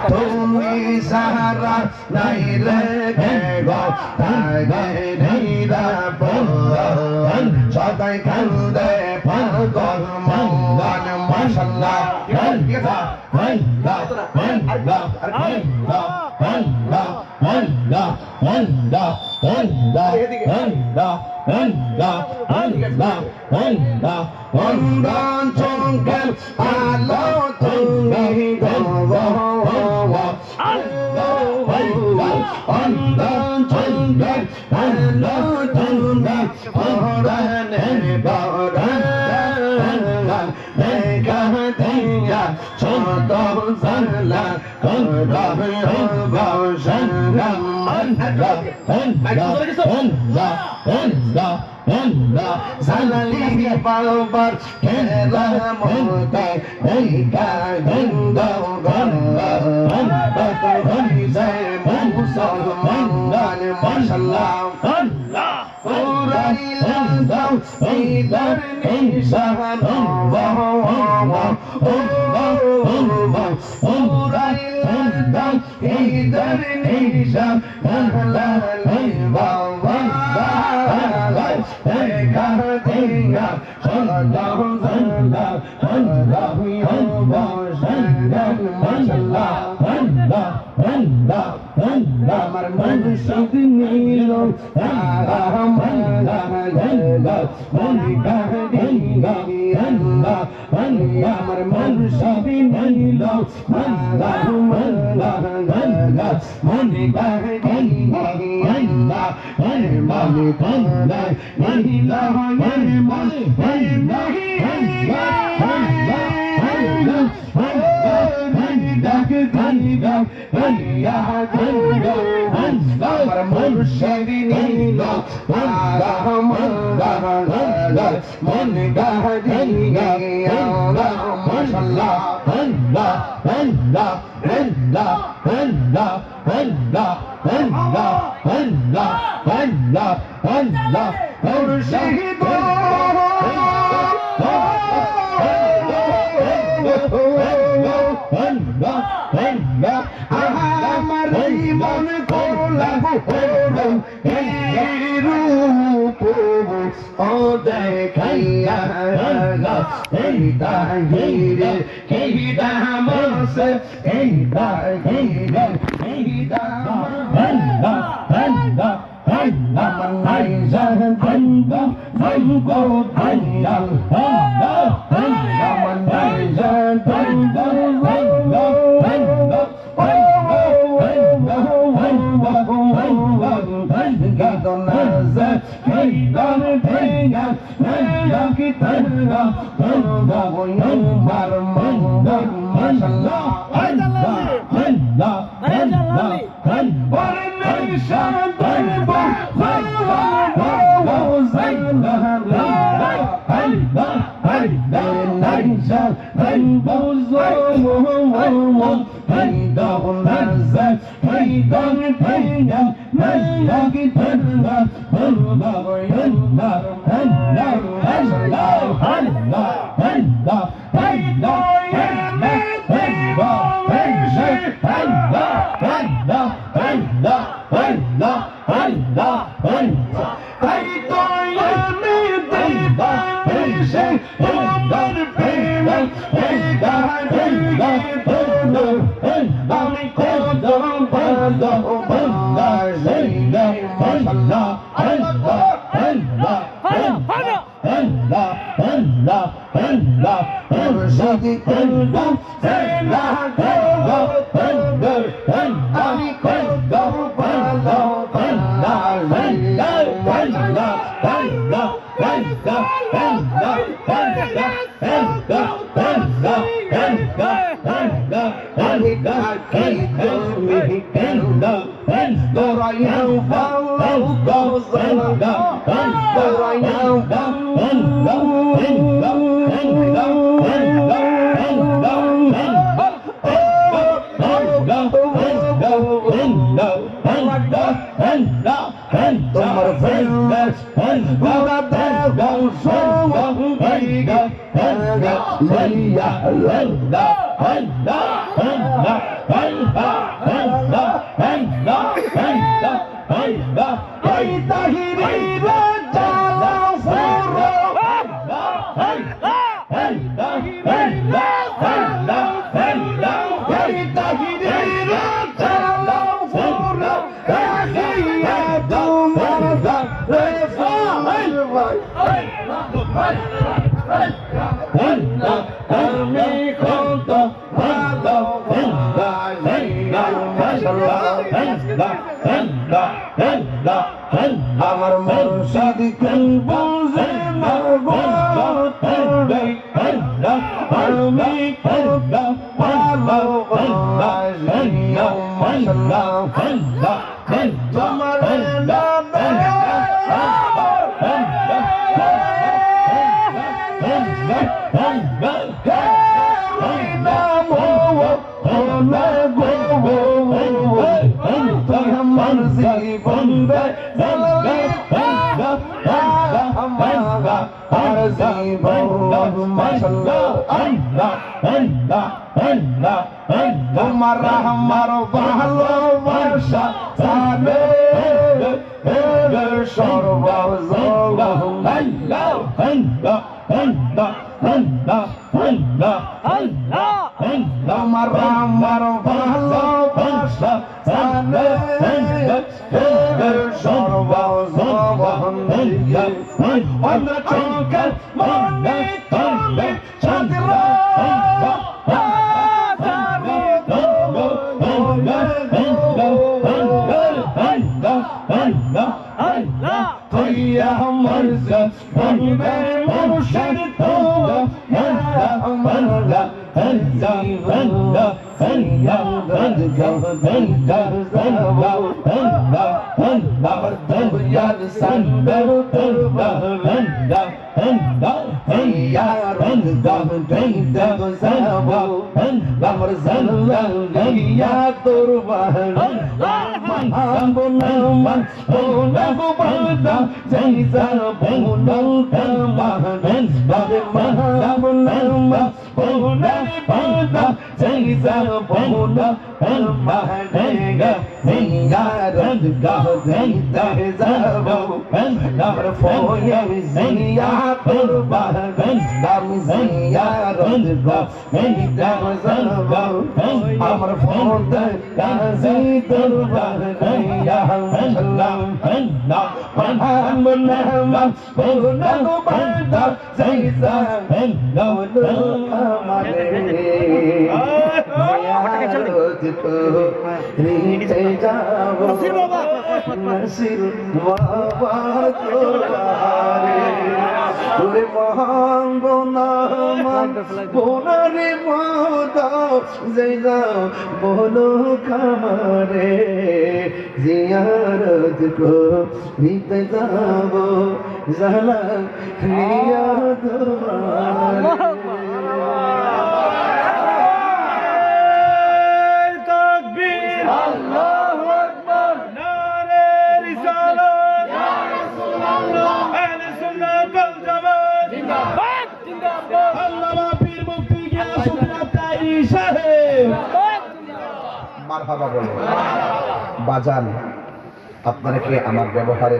তুমি সাহারা নাই রে গো তাগে নিরাপদ সদাই কান্দে পাগল মন মাশাআল্লাহ ঠিক আছে বন্ধন চঙ্কের আলো তুমি বন্ধন চঙ্কের আলো তুমি পরাণে পরাণ দেখা দিয়া ছোট জানলা জালালি বাবার খেলা মতে এইকা গন্ধ গন্ধ হইছে মুসলমান মাশাআল্লাহ পুরাইলাম দাও এইদার নিশান পুরাইলাম দাও এইদার নিশান লালি বাবা Kahatinga, Shalom, Zallah, Allah, Mashallah, Allah, Marman Shadnilo, Allah, Monica Dinga, Allah, Marman Shadnilo, Allah, Monica Dinga, Allah, Monica তাহিরের চালাও ফুরা রাখিয়া তোমার দারে আমি কত ভালো আমার মুর্শিদ কোন বুঝে না গো আমি কত ভালো তোমার তোমার আমার ভালোবাসা সাবে তোমার আমার ভালোবাসা সাবে চোখের মনে তবে চন্দ্র আমার বন্ধে মুর্শিদ আমার ফোন কাজী দরবার বোনারে বলো খামারে জিয়ারত কো নিতে যাব জালা নিয়া তাকবীর আল্লাহু আকবার নারে রিসালাত ইয়া রাসূলুল্লাহ আহলে সুন্নাত ওয়াল জামাত জিন্দাবাদ জিন্দাবাদ আল্লামা পীর মুফতি গিয়াসউদ্দিন আত্তাই সাহেব মারহাবা বলো বাজান আপনারা কি আমার ব্যবহারে